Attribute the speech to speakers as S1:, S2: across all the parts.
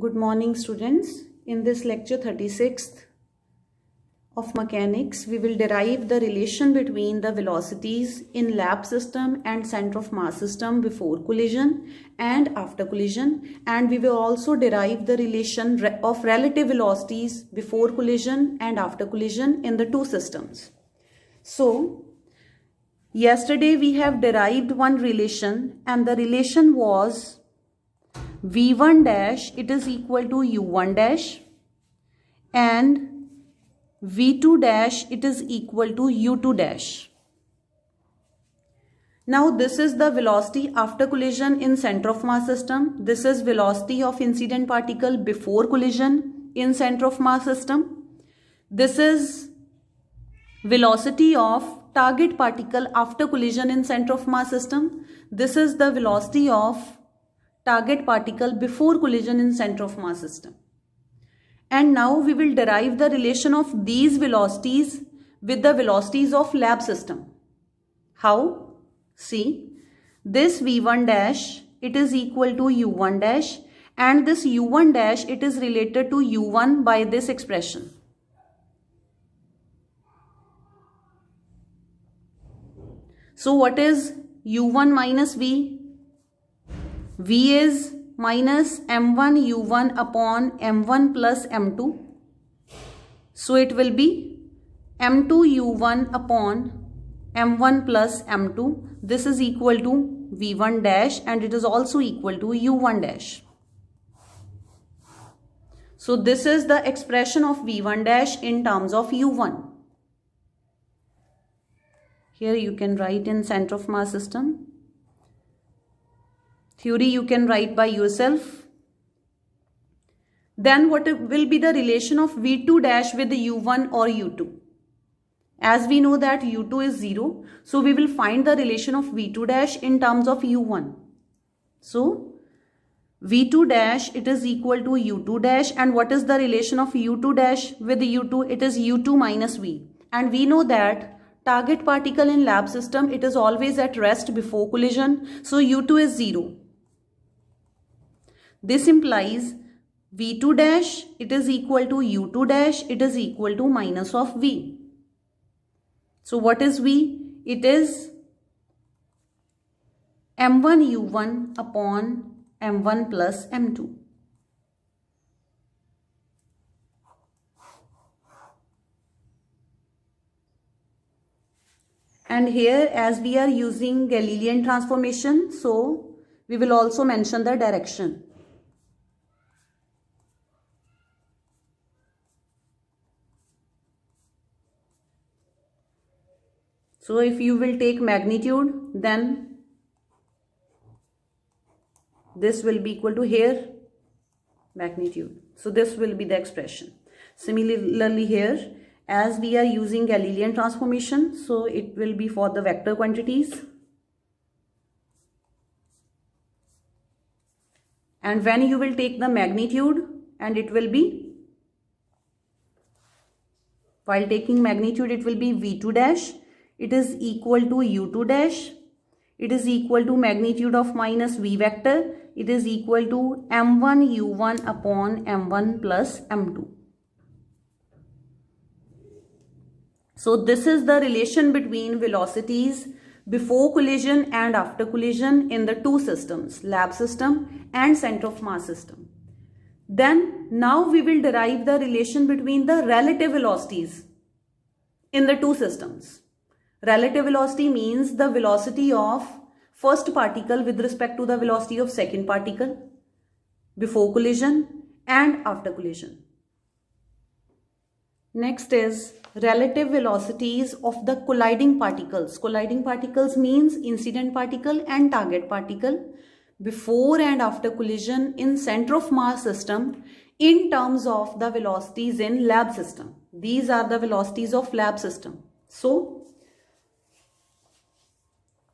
S1: Good morning, students. In this lecture 36th of mechanics, we will derive the relation between the velocities in lap system and center of mass system before collision and after collision, and we will also derive the relation of relative velocities before collision and after collision in the two systems. So, yesterday we have derived one relation, and the relation was V1 dash it is equal to U1 dash and V2 dash it is equal to U2 dash. Now this is the velocity after collision in center of mass system. This is velocity of incident particle before collision in center of mass system. This is velocity of target particle after collision in center of mass system. This is the velocity of target particle before collision in center of mass system. And now we will derive the relation of these velocities with the velocities of lap system. How? See, this V1 dash it is equal to U1 dash, and this U1 dash it is related to U1 by this expression. So what is U1 minus V? V is minus m1 u1 upon m1 plus m2. So it will be m2 u1 upon m1 plus m2. This is equal to v1 dash, and it is also equal to u1 dash. So this is the expression of v1 dash in terms of u1. Here you can write in center of mass system. Theory you can write by yourself. Then what will be the relation of V2 dash with U1 or U2? As we know that U2 is 0, so we will find the relation of V2 dash in terms of U1. So V2 dash it is equal to U2 dash, and what is the relation of U2 dash with U2? It is U2 minus V, and we know that target particle in lap system it is always at rest before collision, so U2 is 0. This implies V2 dash it is equal to U2 dash it is equal to minus of V. So what is V? It is m1 u1 upon m1 plus m2. And here, as we are using Galilean transformation, so we will also mention the direction. So if you will take magnitude, then this will be equal to here magnitude. So this will be the expression. Similarly here, as we are using Galilean transformation, so it will be for the vector quantities. And when you will take the magnitude, and it will be, while taking magnitude, it will be V2 dash. It is equal to U2 dash. It is equal to magnitude of minus V vector. It is equal to m1 u1 upon m1 plus m2. So this is the relation between velocities before collision and after collision in the two systems, lap system and center of mass system. Then now we will derive the relation between the relative velocities in the two systems. Relative velocity means the velocity of first particle with respect to the velocity of second particle before collision and after collision. Next is relative velocities of the colliding particles. Colliding particles means incident particle and target particle before and after collision in center of mass system in terms of the velocities in lap system. These are the velocities of lap system. So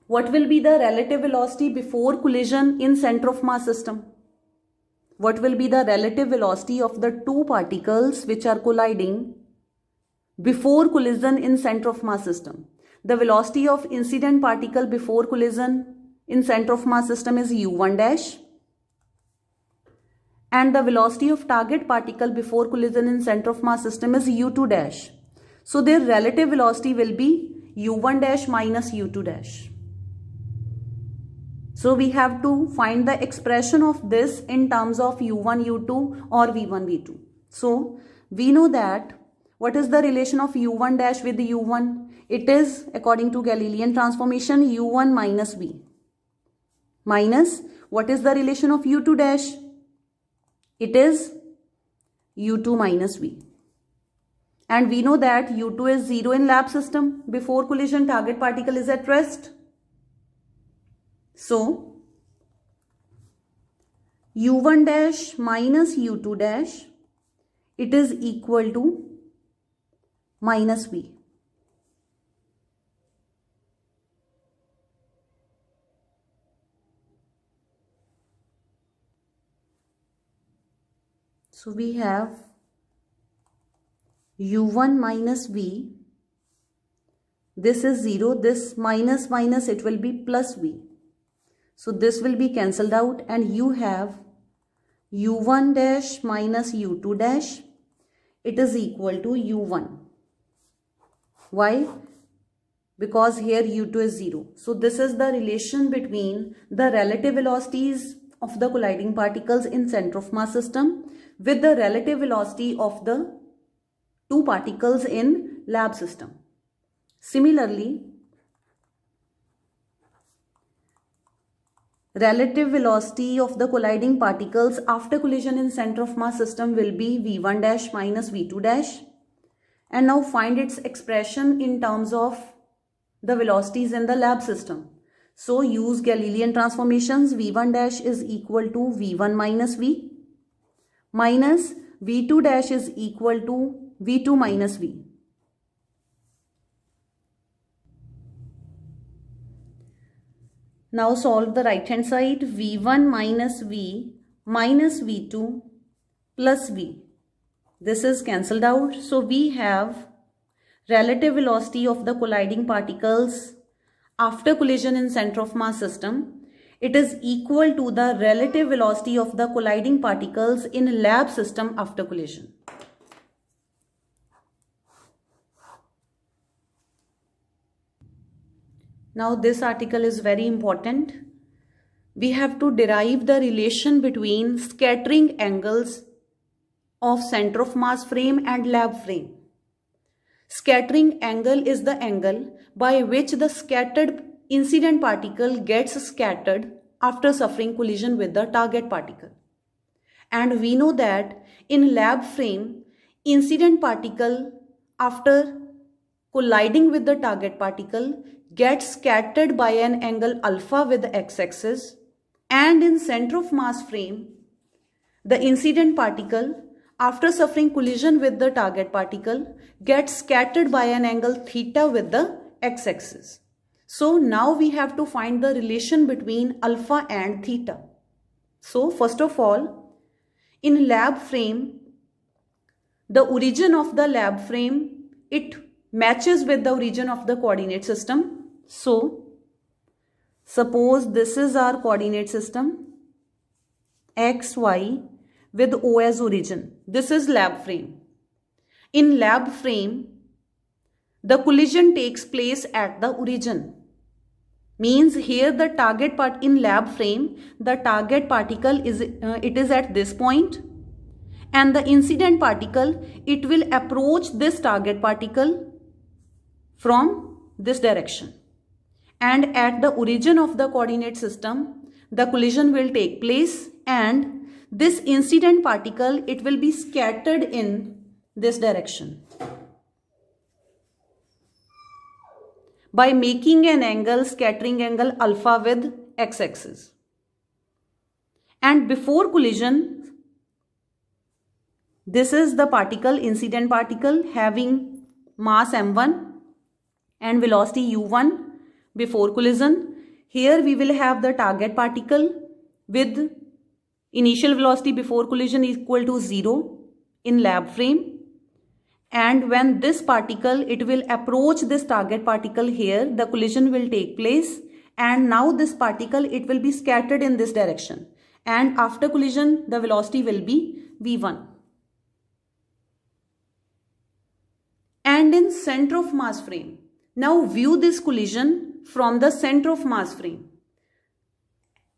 S1: what will be the relative velocity before collision in center of mass system? What will be the relative velocity of the two particles which are colliding before collision in center of mass system? The velocity of incident particle before collision in center of mass system is u1 dash, and the velocity of target particle before collision in center of mass system is u2 dash. So their relative velocity will be u1 dash minus u2 dash. So we have to find the expression of this in terms of u1 u2 or v1 v2. So we know that what is the relation of u1 dash with u1? It is, according to Galilean transformation, u1 minus v. Minus, what is the relation of u2 dash? It is u2 minus v. And we know that u2 is 0 in lab system. Before collision, target particle is at rest. So u1 dash minus u2 dash, it is equal to minus v. So we have u1 minus v, this is 0, this minus minus, it will be plus v. So this will be cancelled out and you have u1 dash minus u2 dash, it is equal to u1. Why? Because here u2 is 0. So this is the relation between the relative velocities of the colliding particles in center of mass system with the relative velocity of the two particles in lab system. Similarly, relative velocity of the colliding particles after collision in center of mass system will be v1 dash minus v2 dash. And now find its expression in terms of the velocities in the lab system. So use Galilean transformations. v1 dash is equal to v1 minus v minus v2 dash is equal to v2 minus v. Now solve the right hand side. v1 minus v minus v2 plus v. This is cancelled out. So we have relative velocity of the colliding particles after collision in center of mass system. It is equal to the relative velocity of the colliding particles in lab system after collision. Now this article is very important. We have to derive the relation between scattering angles of center of mass frame and lab frame. Scattering angle is the angle by which the scattered incident particle gets scattered after suffering collision with the target particle. And we know that in lab frame, incident particle after colliding with the target particle gets scattered by an angle alpha with the x-axis, and in center of mass frame, the incident particle after suffering collision with the target particle gets scattered by an angle theta with the x-axis. So now we have to find the relation between alpha and theta. So first of all, in lab frame, the origin of the lab frame, it matches with the origin of the coordinate system. So suppose this is our coordinate system, x, y, with O as origin. This is lab frame. In lab frame, the collision takes place at the origin. Means here the target part in lab frame, the target particle is it is at this point, and the incident particle, it will approach this target particle from this direction. And at the origin of the coordinate system, the collision will take place, and this incident particle, it will be scattered in this direction by making an angle, scattering angle alpha with x-axis. And before collision, this is the particle, incident particle, having mass m1 and velocity u1 before collision. Here we will have the target particle with initial velocity before collision equal to 0 in lab frame. And when this particle, it will approach this target particle here, the collision will take place, and now this particle, it will be scattered in this direction. and after collision the velocity will be v1. And in center of mass frame, now view this collision from the center of mass frame.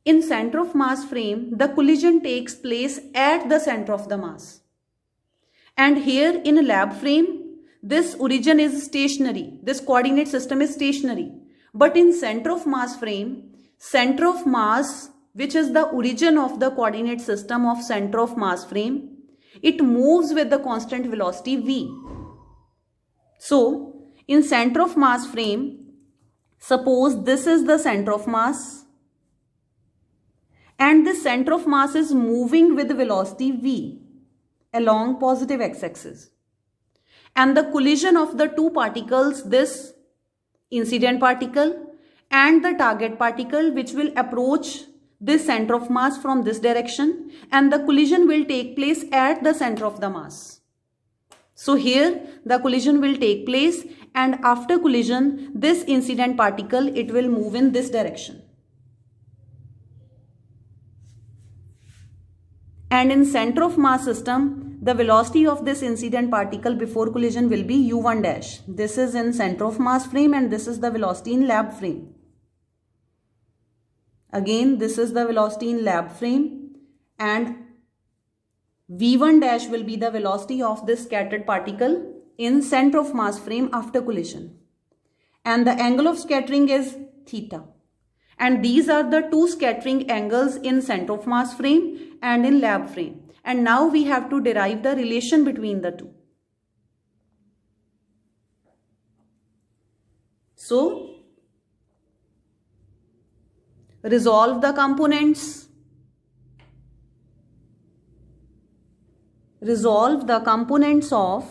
S1: In center of mass frame, the collision takes place at the center of the mass. And here in a lab frame, this origin is stationary. This coordinate system is stationary. But in center of mass frame, center of mass, which is the origin of the coordinate system of center of mass frame, it moves with the constant velocity v. So, in center of mass frame, suppose this is the center of mass and this center of mass is moving with velocity v along positive x-axis. And the collision of the two particles, this incident particle and the target particle, which will approach this center of mass from this direction, and the collision will take place at the center of the mass. So here the collision will take place, and after collision this incident particle, it will move in this direction. And in center of mass system, the velocity of this incident particle before collision will be u1 dash. This is in center of mass frame and this is the velocity in lab frame. Again, this is the velocity in lab frame, and v1 dash will be the velocity of this scattered particle in center of mass frame after collision. And the angle of scattering is theta. And these are the two scattering angles in center of mass frame and in lab frame. And now we have to derive the relation between the two. So, resolve the components. Resolve the components of,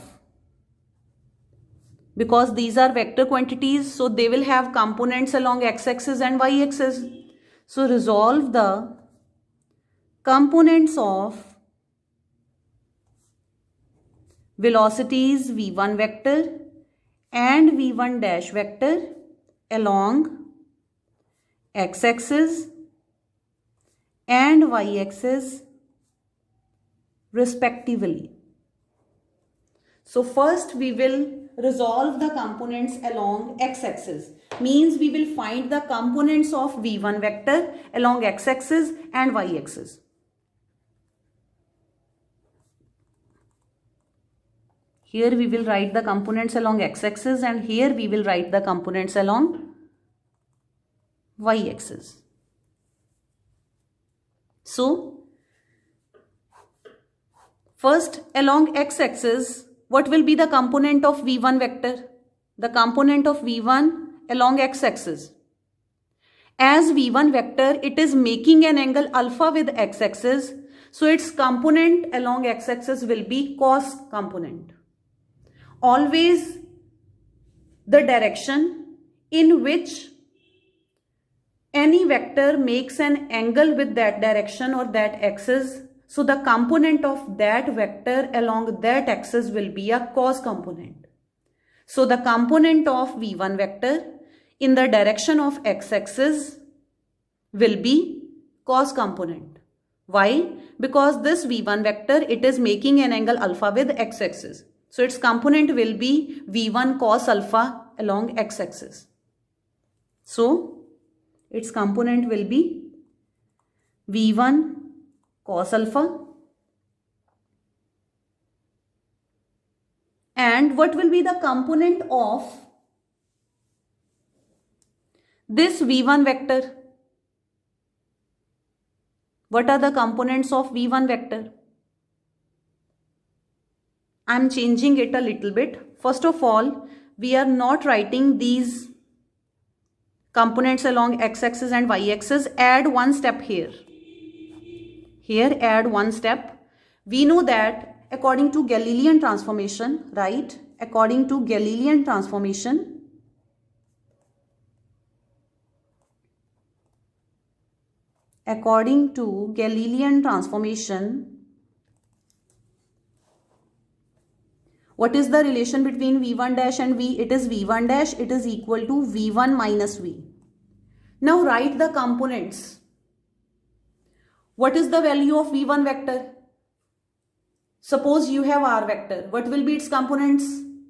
S1: because these are vector quantities, so they will have components along x-axis and y-axis. So resolve the components of velocities v1 vector and v1 dash vector along x-axis and y-axis respectively. So first we will resolve the components along x-axis, means we will find the components of v1 vector along x-axis and y-axis. Here we will write the components along x-axis and here we will write the components along y-axis. So, first along x-axis, what will be the component of v1 vector? The component of v1 along x-axis. As v1 vector, it is making an angle alpha with x-axis. So its component along x-axis will be cos component. Always the direction in which any vector makes an angle with that direction or that axis, so the component of that vector along that axis will be a cos component. So the component of v1 vector in the direction of x-axis will be cos component. Why? Because this v1 vector, it is making an angle alpha with x-axis. So its component will be v1 cos alpha along x-axis. So its component will be v1 cos alpha. And what will be the component of this v1 vector? What are the components of v1 vector? I am changing it a little bit. First of all, we are not writing these components along x-axis and y-axis. Add one step here. Here add one step. We know that according to Galilean transformation, right? According to Galilean transformation, what is the relation between v1 dash and v? It is v1 dash, it is equal to v1 minus v. Now write the components. What is the value of V1 vector? Suppose you have R vector. What will be its components?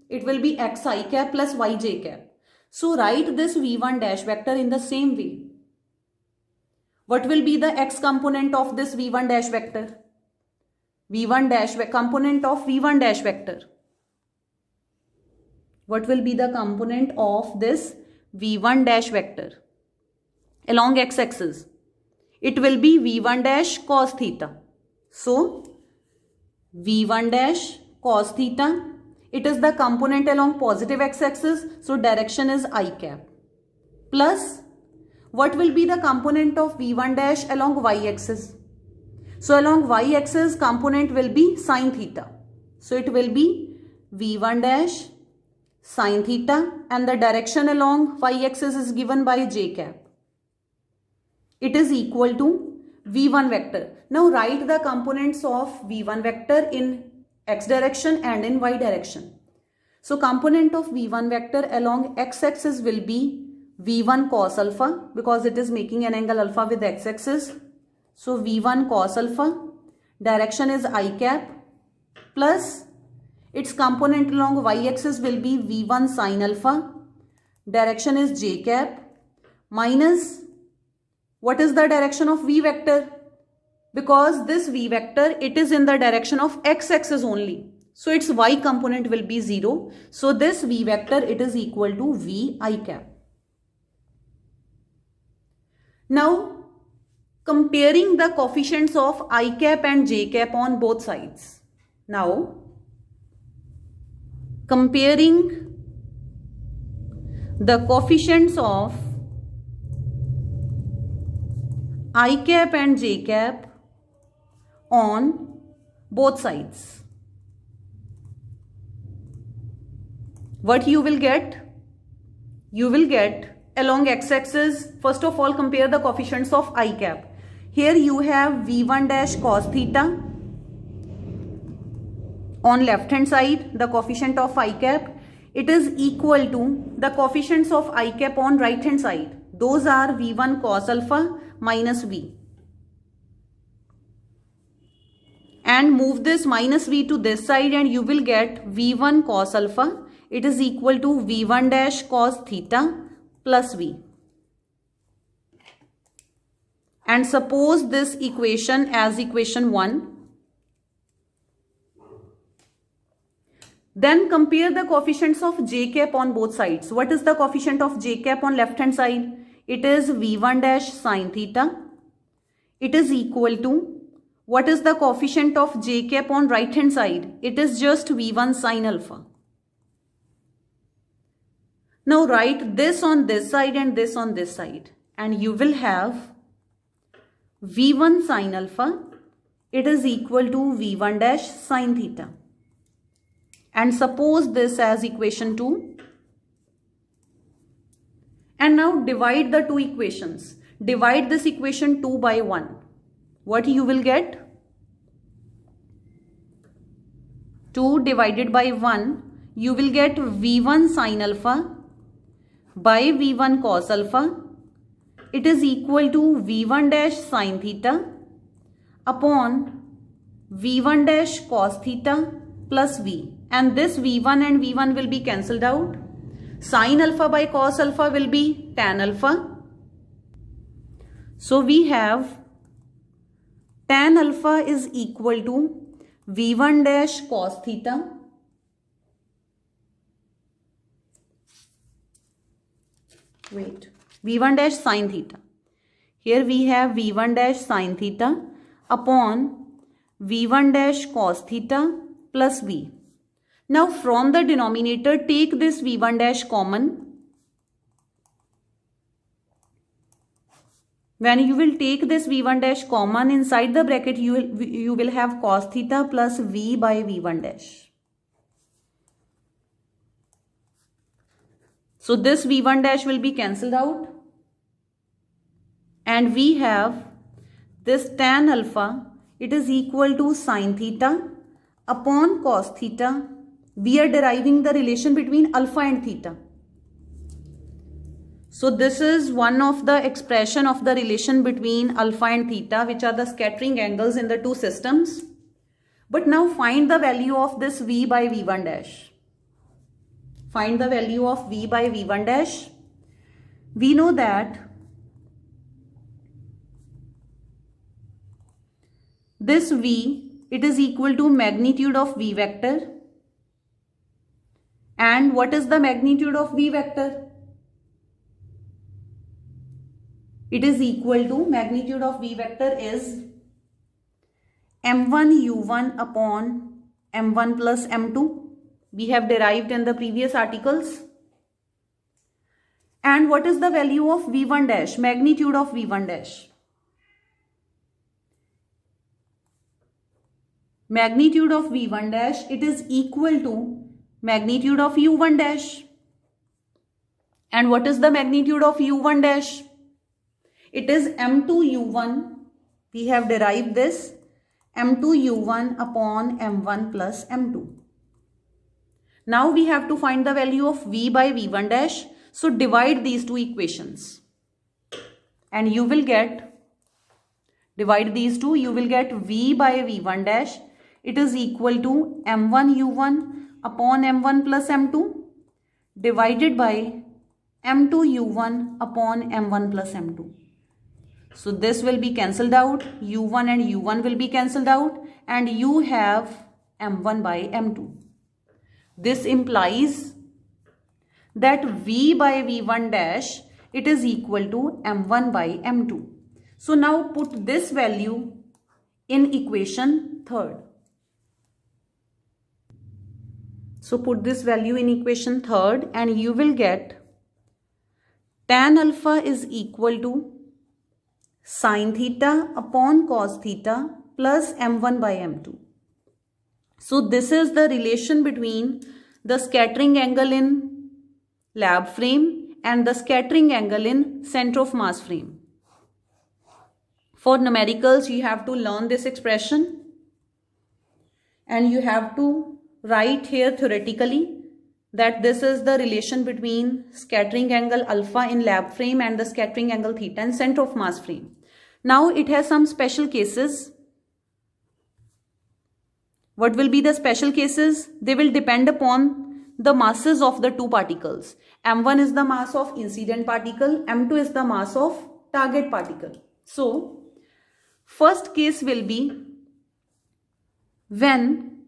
S1: It will be xi cap plus yj cap. So write this V1 dash vector in the same way. What will be the x component of this V1 dash vector? V1 dash component of V1 dash vector. What will be the component of this V1 dash vector along x-axis? It will be V1 dash cos theta. So V1 dash cos theta, it is the component along positive x-axis, so direction is I cap. Plus, what will be the component of V1 dash along y-axis? So along y-axis component will be sin theta. So it will be V1 dash sin theta, and the direction along y-axis is given by j cap. It is equal to V1 vector. Now write the components of V1 vector in x direction and in y direction. So component of V1 vector along x-axis will be V1 cos alpha, because it is making an angle alpha with x-axis. So V1 cos alpha, direction is I cap, plus its component along y-axis will be V1 sin alpha, direction is j cap, minus what is the direction of V vector? Because this V vector, it is in the direction of x-axis only. So its y component will be 0. So this V vector, it is equal to V I cap. Now comparing the coefficients of I cap and j cap on both sides. Now comparing the coefficients of I cap and j cap on both sides. What you will get? You will get along x-axis, first of all compare the coefficients of I cap. Here you have V1 dash cos theta. On left hand side, the coefficient of I cap, it is equal to the coefficients of I cap on right hand side. Those are V1 cos alpha minus V. And move this minus V to this side and you will get V1 cos alpha. It is equal to V1 dash cos theta plus V. And suppose this equation as equation 1. Then compare the coefficients of j cap on both sides. What is the coefficient of j cap on left hand side? It is V1 dash sin theta. It is equal to, what is the coefficient of j cap on right hand side? It is just V1 sin alpha. Now write this on this side and this on this side, and you will have V1 sin alpha. It is equal to V1 dash sin theta. And suppose this as equation 2. And now divide the two equations. Divide this equation 2 by 1. What you will get? 2 divided by 1. You will get V1 sin alpha by V1 cos alpha. It is equal to V1 dash sin theta upon V1 dash cos theta plus V. And this V1 and V1 will be cancelled out. Sin alpha by cos alpha will be tan alpha. So we have tan alpha is equal to V1 dash cos theta V1 dash sin theta. Here we have V1 dash sin theta upon V1 dash cos theta plus V. Now from the denominator take this V1 dash common. When you will take this V1 dash common, inside the bracket you will have cos theta plus V by V1 dash. So this V1 dash will be cancelled out. And we have this tan alpha. It is equal to sin theta upon cos theta. We are deriving the relation between alpha and theta. So this is one of the expression of the relation between alpha and theta, which are the scattering angles in the two systems. But now find the value of this V by V1 dash. Find the value of V by V1 dash. We know that this V, it is equal to magnitude of V vector. And what is the magnitude of V vector? It is equal to, magnitude of V vector is m1 u1 upon m1 plus m2. We have derived in the previous articles. And what is the value of V1 dash, magnitude of V1 dash? Magnitude of V1 dash, it is equal to magnitude of U1 dash. And what is the magnitude of U1 dash? It is m2 u1. We have derived this, m2 u1 upon m1 plus m2. Now we have to find the value of V by V1 dash. So divide these two equations. And you will get, divide these two, you will get V by V1 dash. It is equal to m1 u1 upon m1 plus m2 divided by m2 u1 upon m1 plus m2. So this will be cancelled out, u1 and u1 will be cancelled out, and you have m1 by m2. This implies that V by V1 dash, it is equal to m1 by m2. So now put this value in equation third. So put this value in equation third and you will get tan alpha is equal to sin theta upon cos theta plus m1 by m2. So this is the relation between the scattering angle in lab frame and the scattering angle in center of mass frame. For numericals, you have to learn this expression and you have to write here theoretically that this is the relation between scattering angle alpha in lab frame and the scattering angle theta in center of mass frame. Now it has some special cases. What will be the special cases? They will depend upon the masses of the two particles. M1 is the mass of incident particle, M2 is the mass of target particle. So, first case will be when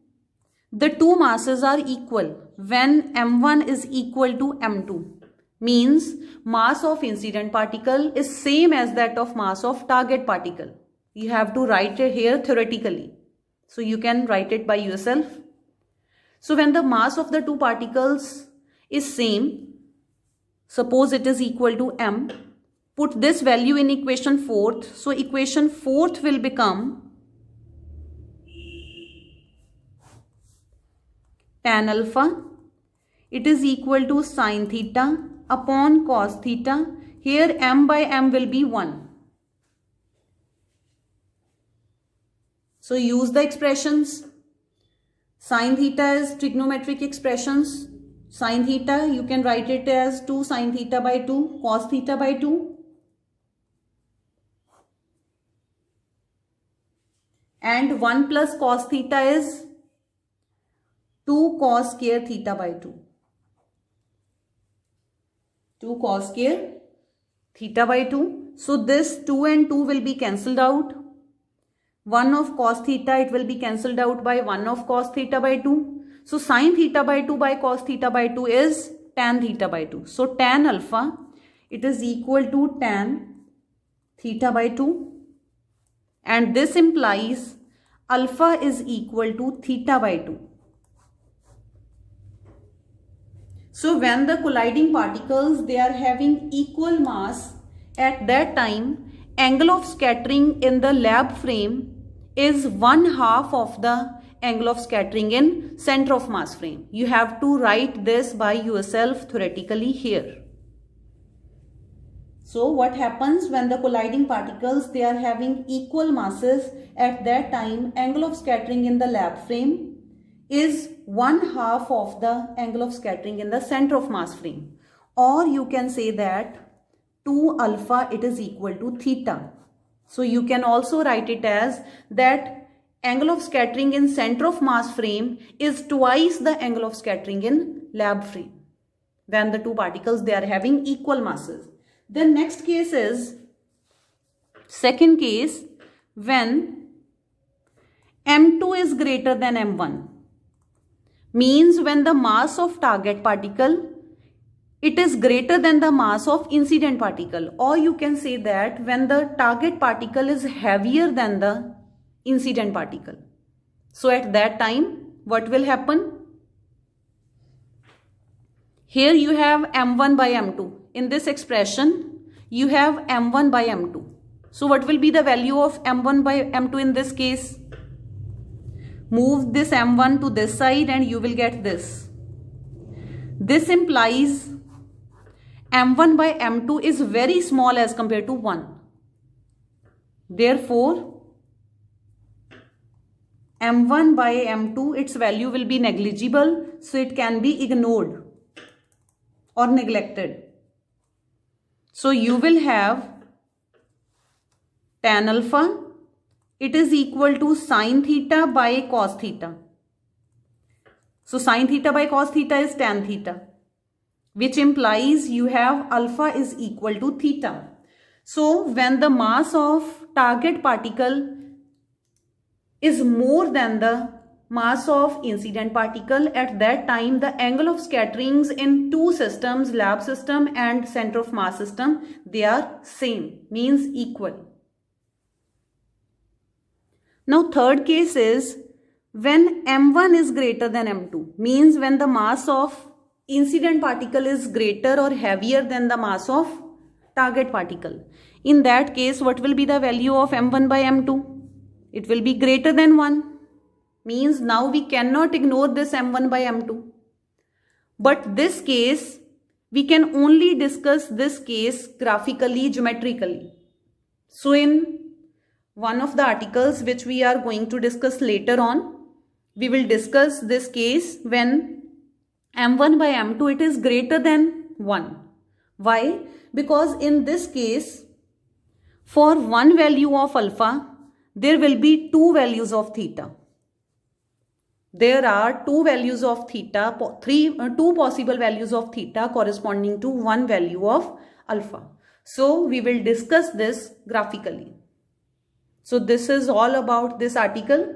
S1: the two masses are equal, when M1 is equal to M2, means mass of incident particle is same as that of mass of target particle. You have to write it here theoretically. So you can write it by yourself. So when the mass of the two particles is same, suppose it is equal to M, put this value in equation fourth. So equation fourth will become tan alpha, it is equal to sin theta upon cos theta. Here m by m will be 1. So use the expressions. Sin theta is trigonometric expressions. Sin theta, you can write it as 2 sin theta by 2, cos theta by 2. And 1 plus cos theta is 2 cos square theta by 2. 2 cos square theta by 2. So this 2 and 2 will be cancelled out. 1 of cos theta, it will be cancelled out by 1 of cos theta by 2. So sin theta by 2 by cos theta by 2 is tan theta by 2. So tan alpha, it is equal to tan theta by 2. And this implies alpha is equal to theta by 2. So when the colliding particles, they are having equal mass, at that time, angle of scattering in the lab frame is 1/2 of the angle of scattering in center of mass frame. You have to write this by yourself theoretically here. So what happens when the colliding particles, they are having equal masses, at that time angle of scattering in the lab frame is 1/2 of the angle of scattering in the center of mass frame. Or you can say that 2 alpha, it is equal to theta. So you can also write it as that angle of scattering in center of mass frame is twice the angle of scattering in lab frame when the two particles, they are having equal masses. The next case is, second case, when M2 is greater than M1, means when the mass of target particle, it is greater than the mass of incident particle, or you can say that when the target particle is heavier than the incident particle. So at that time, what will happen? Here you have M1 by M2. In this expression, you have M1 by M2. So what will be the value of M1 by M2 in this case? Move this M1 to this side and you will get this. This implies M1 by M2 is very small as compared to 1. Therefore, M1 by M2, its value will be negligible, so it can be ignored or neglected. So you will have tan alpha, it is equal to sin theta by cos theta. So sin theta by cos theta is tan theta, which implies you have alpha is equal to theta. So when the mass of target particle is more than the mass of incident particle, at that time the angle of scatterings in two systems, lab system and center of mass system, they are same, means equal. Now third case is when M1 is greater than M2, means when the mass of incident particle is greater or heavier than the mass of target particle. In that case, what will be the value of M1 by M2? It will be greater than 1. Means now we cannot ignore this M1 by M2. But this case, we can only discuss this case graphically, geometrically. So in one of the articles which we are going to discuss later on, we will discuss this case when M1 by M2, it is greater than 1. Why? Because in this case, for one value of alpha, there will be two values of theta. There are two values of theta, two possible values of theta corresponding to one value of alpha. So we will discuss this graphically. So this is all about this article.